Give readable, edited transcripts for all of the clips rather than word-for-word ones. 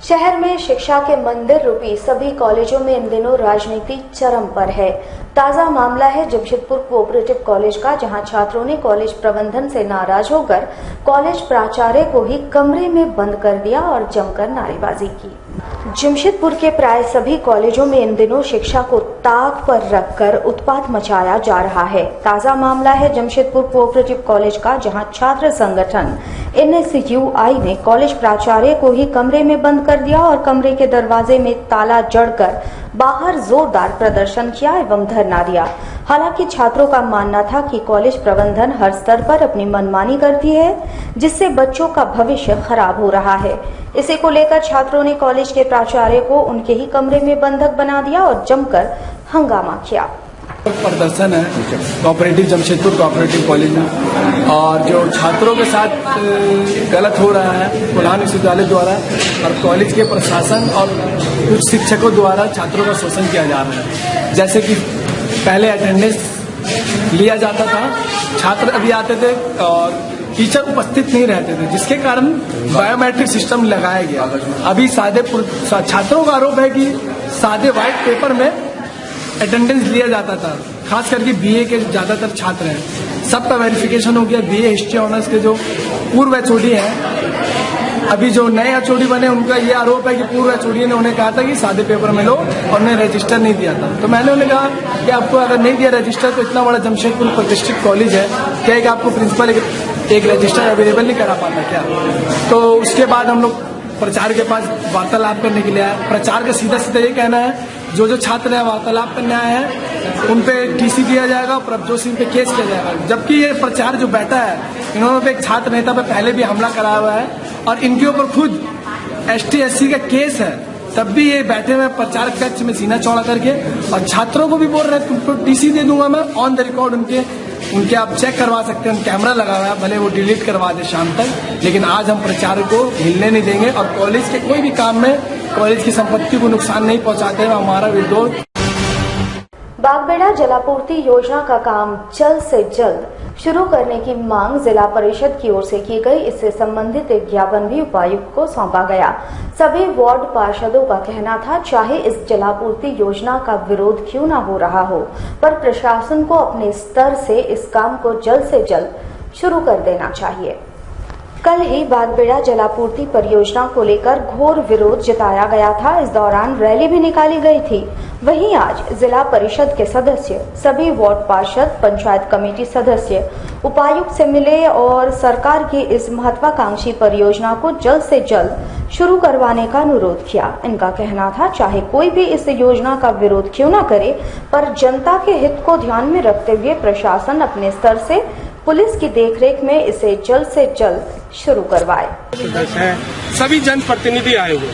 शहर में शिक्षा के मंदिर रूपी सभी कॉलेजों में इन दिनों राजनीति चरम पर है। ताजा मामला है जमशेदपुर कोऑपरेटिव कॉलेज का, जहां छात्रों ने कॉलेज प्रबंधन से नाराज होकर कॉलेज प्राचार्य को ही कमरे में बंद कर दिया और जमकर नारेबाजी की। जमशेदपुर के प्राय सभी कॉलेजों में इन दिनों शिक्षा को ताक पर रखकर उत्पात मचाया जा रहा है। ताजा मामला है जमशेदपुर कोऑपरेटिव कॉलेज का, जहां छात्र संगठन NSUI ने कॉलेज प्राचार्य को ही कमरे में बंद कर दिया और कमरे के दरवाजे में ताला जड़कर बाहर जोरदार प्रदर्शन किया एवं धरना दिया। हालांकि छात्रों का मानना था कि कॉलेज प्रबंधन हर स्तर पर अपनी मनमानी करती है, जिससे बच्चों का भविष्य खराब हो रहा है। इसी को लेकर छात्रों ने कॉलेज के प्राचार्य को उनके ही कमरे में बंधक बना दिया और जमकर हंगामा किया। प्रदर्शन है कोऑपरेटिव जमशेदपुर कोऑपरेटिव कॉलेज में, और जो छात्रों के साथ गलत हो रहा है कोल्हान विश्वविद्यालय द्वारा और कॉलेज के प्रशासन और कुछ शिक्षकों द्वारा छात्रों का शोषण किया जा रहा है। जैसे कि पहले अटेंडेंस लिया जाता था, छात्र अभी आते थे और टीचर उपस्थित नहीं रहते थे, जिसके कारण बायोमेट्रिक सिस्टम लगाया गया। अभी छात्रों का आरोप है कि सादे व्हाइट पेपर में अटेंडेंस लिया जाता था। खास करके BA के ज्यादातर छात्र हैं, सबका वेरिफिकेशन हो गया। BA हिस्ट्री ऑनर्स के जो पूर्व HOD हैं, अभी जो नए HOD बने उनका ये आरोप है कि पूर्व HOD ने उन्हें कहा था कि सादे पेपर में लो, और उन्हें रजिस्टर नहीं दिया था। तो मैंने उन्हें कहा कि आपको अगर नहीं दिया रजिस्टर तो इतना बड़ा जमशेदपुर प्रतिष्ठित कॉलेज है, क्या कि आपको प्रिंसिपल एक रजिस्टर अवेलेबल नहीं करा पाता क्या? तो उसके बाद हम लोग प्रचार्य के पास वार्तालाप करने के लिए आए। प्रचार का सीधा सीधा ये कहना है, जो छात्र है वार्तालाप करने आए हैं उन पे TC दिया जाएगा, प्रभजोत सिंह पे केस किया जाएगा। जबकि ये प्रचार जो बैठा है, इन्होंने एक छात्र नेता पे पहले भी हमला कराया हुआ है और इनके ऊपर खुद ST SC का केस है, तब भी ये बैठे हुए प्रचार कक्ष में सीना चौड़ा करके और छात्रों को भी बोल रहे हैं तुमको TC दे दूंगा मैं ऑन द रिकॉर्ड। उनके आप चेक करवा सकते हैं, कैमरा लगा हुआ है, भले वो डिलीट करवा दे शाम तक, लेकिन आज हम प्रचार को हिलने नहीं देंगे और कॉलेज के कोई भी काम में कॉलेज की संपत्ति को नुकसान नहीं पहुंचाते हैं। हमारा विरोध। बागबेड़ा जलापूर्ति योजना का काम जल्द से जल्द शुरू करने की मांग जिला परिषद की ओर से की गई। इससे संबंधित एक ज्ञापन भी उपायुक्त को सौंपा गया। सभी वार्ड पार्षदों का कहना था, चाहे इस जलापूर्ति योजना का विरोध क्यों न हो रहा हो, पर प्रशासन को अपने स्तर से इस काम को जल्द से जल्द शुरू कर देना चाहिए। कल ही बागबेड़ा जलापूर्ति परियोजना को लेकर घोर विरोध जताया गया था। इस दौरान रैली भी निकाली गई थी। वहीं आज जिला परिषद के सदस्य, सभी वार्ड पार्षद, पंचायत कमेटी सदस्य उपायुक्त से मिले और सरकार की इस महत्वाकांक्षी परियोजना को जल्द से जल्द शुरू करवाने का अनुरोध किया। इनका कहना था, चाहे कोई भी इस योजना का विरोध क्यों न करे, पर जनता के हित को ध्यान में रखते हुए प्रशासन अपने स्तर से पुलिस की देखरेख में इसे जल्द से जल्द शुरू करवाए। सभी जनप्रतिनिधि आए हुए,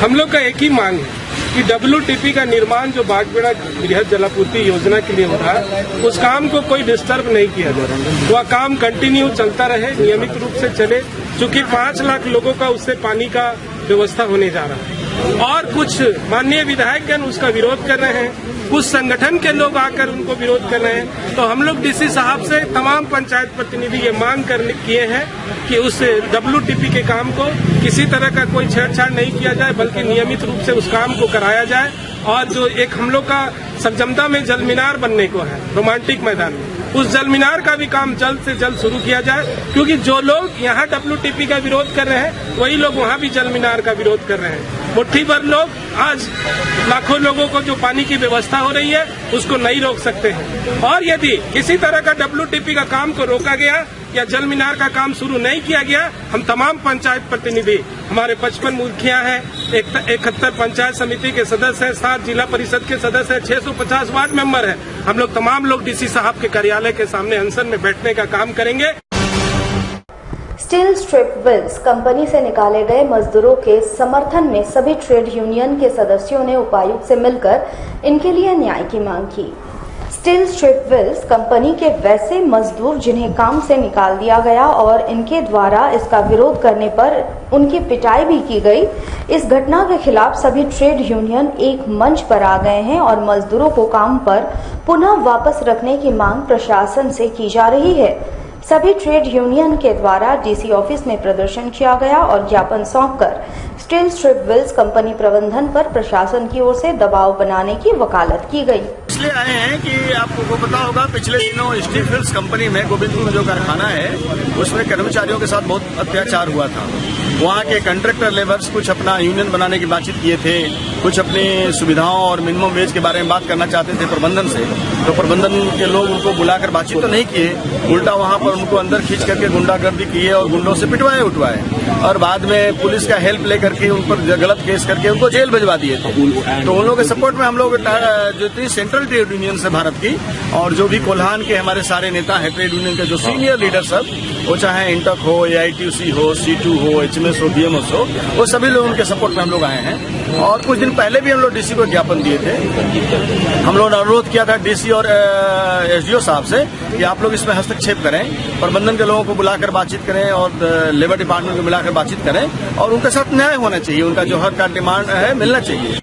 हम लोग का एक ही मांग है कि WTP का निर्माण जो बागबेड़ा बृहद जलापूर्ति योजना के लिए हो रहा है, उस काम को कोई डिस्टर्ब नहीं किया जा रहा। वह काम कंटिन्यू चलता रहे, नियमित रूप से चले, चूँकि 5 लाख लोगों का उससे पानी का व्यवस्था होने जा रहा है। और कुछ माननीय विधायकगण उसका विरोध कर रहे हैं, कुछ संगठन के लोग आकर उनको विरोध कर रहे हैं। तो हम लोग DC साहब से तमाम पंचायत प्रतिनिधि ये मांग किए हैं कि उस WTP के काम को किसी तरह का कोई छेड़छाड़ नहीं किया जाए, बल्कि नियमित रूप से उस काम को कराया जाए। और जो एक हम लोग का सरजमदा में जल मीनार बनने को है रोमांटिक मैदान में, उस जल मीनार का भी काम जल्द से जल्द शुरू किया जाए, क्योंकि जो लोग यहाँ WTP का विरोध कर रहे हैं वही लोग वहाँ भी जल मीनार का विरोध कर रहे हैं। मुट्ठी भर लोग आज लाखों लोगों को जो पानी की व्यवस्था हो रही है उसको नहीं रोक सकते हैं। और यदि किसी तरह का WTP का काम को रोका गया या जल मीनार का काम शुरू नहीं किया गया, हम तमाम पंचायत प्रतिनिधि, हमारे 55 मुखिया हैं, 71 पंचायत समिति के सदस्य हैं, 7 जिला परिषद के सदस्य हैं, 650 वार्ड मेंबर हैं, हम लोग तमाम लोग DC साहब के कार्यालय के सामने अनशन में बैठने का काम करेंगे। स्टील स्ट्रिप मिल्स कंपनी से निकाले गए मजदूरों के समर्थन में सभी ट्रेड यूनियन के सदस्यों ने उपायुक्त से मिलकर इनके लिए न्याय की मांग की। स्टील स्ट्रिप मिल्स कंपनी के वैसे मजदूर जिन्हें काम से निकाल दिया गया और इनके द्वारा इसका विरोध करने पर उनकी पिटाई भी की गई, इस घटना के खिलाफ सभी ट्रेड यूनियन एक मंच पर आ गए हैं और मजदूरों को काम पर पुनः वापस रखने की मांग प्रशासन से की जा रही है। सभी ट्रेड यूनियन के द्वारा डीसी ऑफिस में प्रदर्शन किया गया और ज्ञापन सौंपकर स्टील स्ट्रिप मिल्स कंपनी प्रबंधन पर प्रशासन की ओर से दबाव बनाने की वकालत की गई। इसलिए आए हैं कि आपको पता होगा पिछले दिनों स्टील मिल्स कंपनी में गोविंदपुर में जो कारखाना है उसमें कर्मचारियों के साथ बहुत अत्याचार हुआ था। वहाँ के कंट्रैक्टर लेबर्स कुछ अपना यूनियन बनाने की बातचीत किए थे, कुछ अपनी सुविधाओं और मिनिमम वेज के बारे में बात करना चाहते थे प्रबंधन से, तो प्रबंधन के लोग उनको बुलाकर बातचीत तो नहीं किए, उल्टा वहाँ पर उनको अंदर खींच करके गुंडागर्दी किए और गुंडों से पिटवाए उठवाए और बाद में पुलिस का हेल्प लेकर के उन पर गलत केस करके उनको जेल भिजवा दिए थे। तो उन लोगों के सपोर्ट में हम लोग जो सेंट्रल ट्रेड यूनियन है भारत की और जो भी कोल्हान के हमारे सारे नेता हैं ट्रेड यूनियन के जो सीनियर लीडर सब, वो चाहे इंटक हो, AITUC हो, C2 हो, HMS हो, BMS हो, वो सभी लोग उनके सपोर्ट में हम लोग आए हैं। और कुछ दिन पहले भी हम लोग डीसी को ज्ञापन दिए थे। हम लोगों ने अनुरोध किया था डीसी और SDO साहब से कि आप लोग इसमें हस्तक्षेप करें, प्रबंधन के लोगों को बुलाकर बातचीत करें और लेबर डिपार्टमेंट को बुलाकर बातचीत करें और उनके साथ न्याय होना चाहिए, उनका जो हक का डिमांड है मिलना चाहिए।